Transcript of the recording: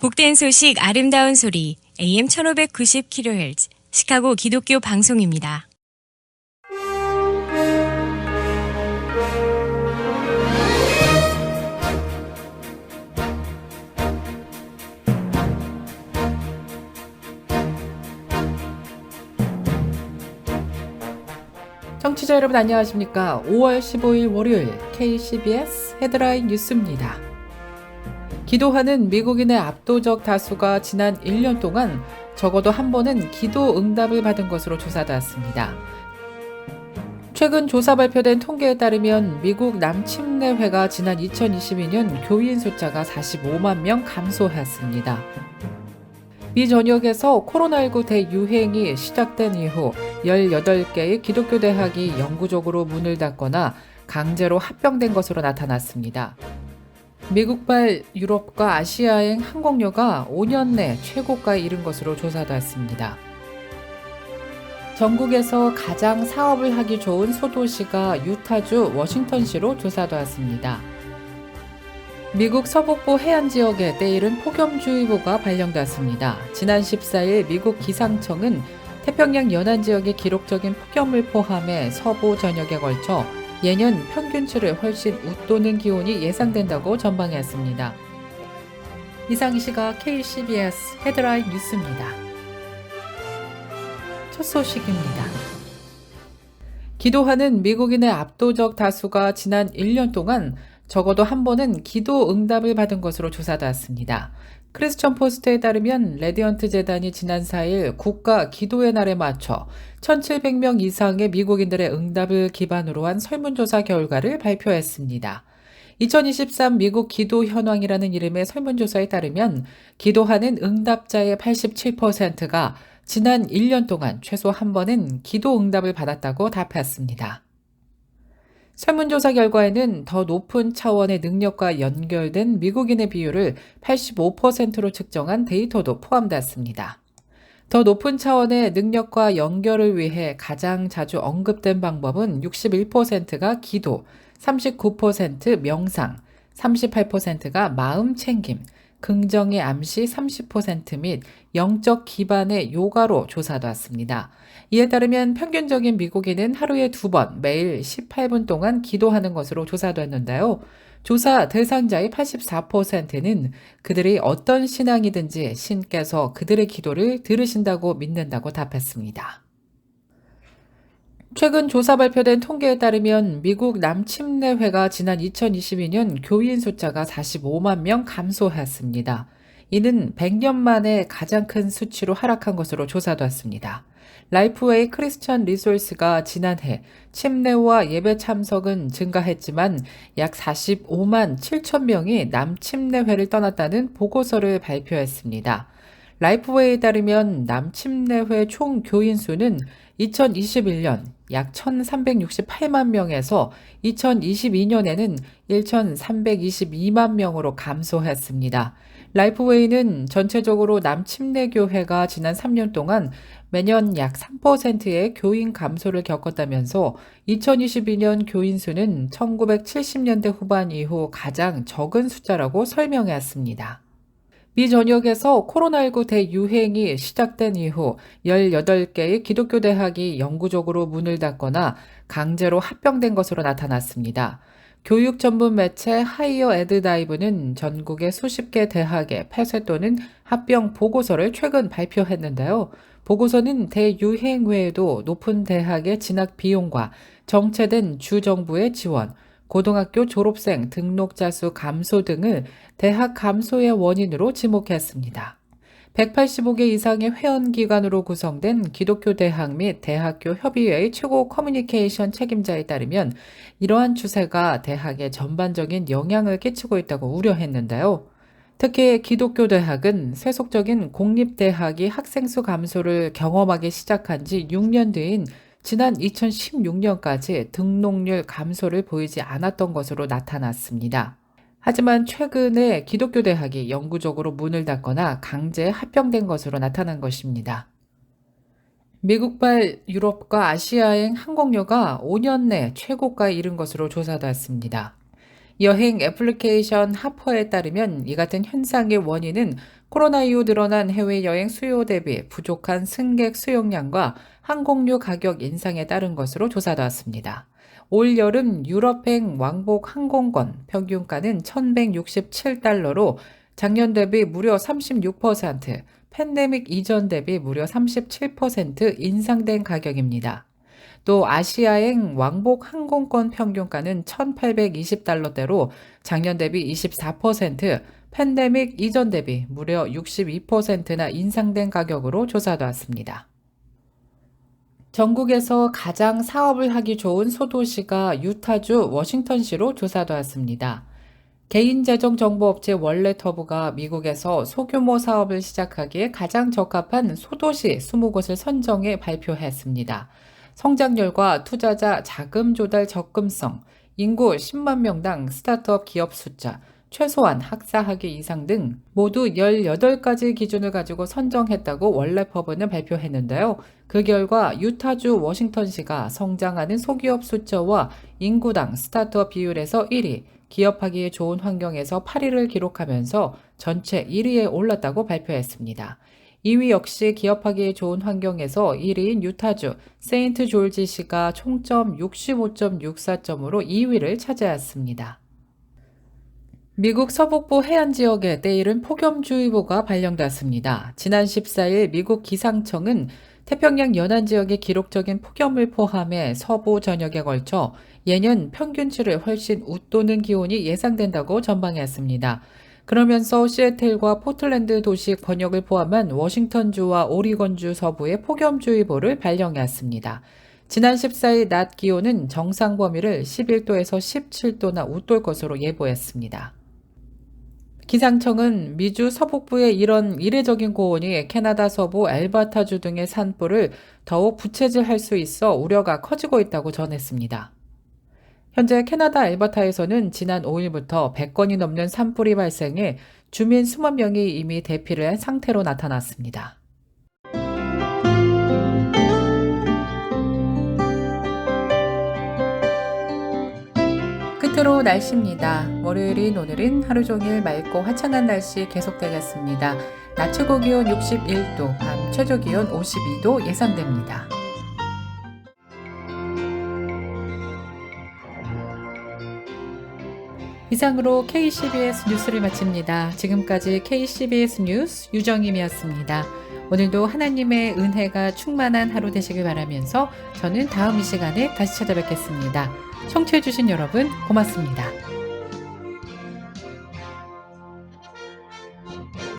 복된 소식 아름다운 소리 AM 1590kHz 시카고 기독교 방송입니다. 청취자 여러분 안녕하십니까? 5월 15일 월요일 KCBS 헤드라인 뉴스입니다. 기도하는 미국인의 압도적 다수가 지난 1년 동안 적어도 한 번은 기도 응답을 받은 것으로 조사되었습니다. 최근 조사 발표된 통계에 따르면 미국 남침례회가 지난 2022년 교인 숫자가 45만 명 감소했습니다. 미 전역에서 코로나19 대유행이 시작된 이후 18개의 기독교 대학이 영구적으로 문을 닫거나 강제로 합병된 것으로 나타났습니다. 미국발 유럽과 아시아행 항공료가 5년 내 최고가에 이른 것으로 조사됐습니다. 전국에서 가장 사업을 하기 좋은 소도시가 유타주 워싱턴시로 조사되었습니다. 미국 서북부 해안 지역에 때이른 폭염주의보가 발령됐습니다. 지난 14일 미국 기상청은 태평양 연안 지역의 기록적인 폭염을 포함해 서부 전역에 걸쳐 예년 평균치를 훨씬 웃도는 기온이 예상된다고 전망했습니다. 이상 이 시각 KCBS 헤드라인 뉴스입니다. 첫 소식입니다. 기도하는 미국인의 압도적 다수가 지난 1년 동안 적어도 한 번은 기도 응답을 받은 것으로 조사되었습니다. 크리스천 포스트에 따르면 레디언트 재단이 지난 4일 국가 기도의 날에 맞춰 1,700명 이상의 미국인들의 응답을 기반으로 한 설문조사 결과를 발표했습니다. 2023 미국 기도 현황이라는 이름의 설문조사에 따르면 기도하는 응답자의 87%가 지난 1년 동안 최소 한 번은 기도 응답을 받았다고 답했습니다. 설문조사 결과에는 더 높은 차원의 능력과 연결된 미국인의 비율을 85%로 측정한 데이터도 포함됐습니다. 더 높은 차원의 능력과 연결을 위해 가장 자주 언급된 방법은 61%가 기도, 39% 명상, 38%가 마음 챙김, 긍정의 암시 30% 및 영적 기반의 요가로 조사되었습니다. 이에 따르면 평균적인 미국인은 하루에 2번 매일 18분 동안 기도하는 것으로 조사됐는데요. 조사 대상자의 84%는 그들이 어떤 신앙이든지 신께서 그들의 기도를 들으신다고 믿는다고 답했습니다. 최근 조사 발표된 통계에 따르면 미국 남침례회가 지난 2022년 교인 숫자가 45만 명 감소했습니다. 이는 100년 만에 가장 큰 수치로 하락한 것으로 조사됐습니다. 라이프웨이 크리스천 리소스가 지난해 침례와 예배 참석은 증가했지만 약 45만 7천 명이 남침례회를 떠났다는 보고서를 발표했습니다. 라이프웨이에 따르면 남침례회 총 교인 수는 2021년 약 1,368만 명에서 2022년에는 1,322만 명으로 감소했습니다. 라이프웨이는 전체적으로 남침례교회가 지난 3년 동안 매년 약 3%의 교인 감소를 겪었다면서 2022년 교인 수는 1970년대 후반 이후 가장 적은 숫자라고 설명했습니다. 미 전역에서 코로나19 대유행이 시작된 이후 18개의 기독교 대학이 영구적으로 문을 닫거나 강제로 합병된 것으로 나타났습니다. 교육 전문 매체 하이어 에드다이브는 전국의 수십 개 대학의 폐쇄 또는 합병 보고서를 최근 발표했는데요. 보고서는 대유행 외에도 높은 대학의 진학 비용과 정체된 주정부의 지원, 고등학교 졸업생 등록자 수 감소 등을 대학 감소의 원인으로 지목했습니다. 185개 이상의 회원기관으로 구성된 기독교 대학 및 대학교 협의회의 최고 커뮤니케이션 책임자에 따르면 이러한 추세가 대학에 전반적인 영향을 끼치고 있다고 우려했는데요. 특히 기독교 대학은 세속적인 공립대학이 학생 수 감소를 경험하기 시작한 지 6년 뒤인 지난 2016년까지 등록률 감소를 보이지 않았던 것으로 나타났습니다. 하지만 최근에 기독교 대학이 영구적으로 문을 닫거나 강제 합병된 것으로 나타난 것입니다. 미국발 유럽과 아시아행 항공료가 5년 내 최고가에 이른 것으로 조사됐습니다. 여행 애플리케이션 하퍼에 따르면 이 같은 현상의 원인은 코로나 이후 늘어난 해외여행 수요 대비 부족한 승객 수용량과 항공료 가격 인상에 따른 것으로 조사되었습니다. 올 여름 유럽행 왕복 항공권 평균가는 1,167달러로 작년 대비 무려 36%, 팬데믹 이전 대비 무려 37% 인상된 가격입니다. 또 아시아행 왕복 항공권 평균가는 1,820달러대로 작년 대비 24%, 팬데믹 이전 대비 무려 62%나 인상된 가격으로 조사되었습니다. 전국에서 가장 사업을 하기 좋은 소도시가 유타주 워싱턴시로 조사되었습니다. 개인재정정보업체 월렛허브가 미국에서 소규모 사업을 시작하기에 가장 적합한 소도시 20곳을 선정해 발표했습니다. 성장률과 투자자 자금 조달 접근성, 인구 10만 명당 스타트업 기업 숫자, 최소한 학사 학위 이상 등 모두 18가지 기준을 가지고 선정했다고 월렛허브는 발표했는데요. 그 결과 유타주 워싱턴시가 성장하는 소기업 숫자와 인구당 스타트업 비율에서 1위, 기업하기에 좋은 환경에서 8위를 기록하면서 전체 1위에 올랐다고 발표했습니다. 2위 역시 기업하기에 좋은 환경에서 1위인 유타주 세인트 졸지시가 총점 65.64점으로 2위를 차지했습니다. 미국 서북부 해안 지역에 때이른 폭염주의보가 발령됐습니다. 지난 14일 미국 기상청은 태평양 연안 지역의 기록적인 폭염을 포함해 서부 전역에 걸쳐 예년 평균치를 훨씬 웃도는 기온이 예상된다고 전망했습니다. 그러면서 시애틀과 포틀랜드 도시 권역을 포함한 워싱턴주와 오리건주 서부에 폭염주의보를 발령했습니다. 지난 14일 낮 기온은 정상 범위를 11도에서 17도나 웃돌 것으로 예보했습니다. 기상청은 미주 서북부의 이런 이례적인 고온이 캐나다 서부 엘버타주 등의 산불을 더욱 부채질할 수 있어 우려가 커지고 있다고 전했습니다. 현재 캐나다 엘버타에서는 지난 5일부터 100건이 넘는 산불이 발생해 주민 수만 명이 이미 대피를 한 상태로 나타났습니다. 끝으로 날씨입니다. 월요일인 오늘은 하루 종일 맑고 화창한 날씨 계속되겠습니다. 낮 최고 기온 61도, 밤 최저 기온 52도 예상됩니다. 이상으로 KCBS 뉴스를 마칩니다. 지금까지 KCBS 뉴스 유정임이었습니다. 오늘도 하나님의 은혜가 충만한 하루 되시길 바라면서 저는 다음 이 시간에 다시 찾아뵙겠습니다. 청취해주신 여러분 고맙습니다.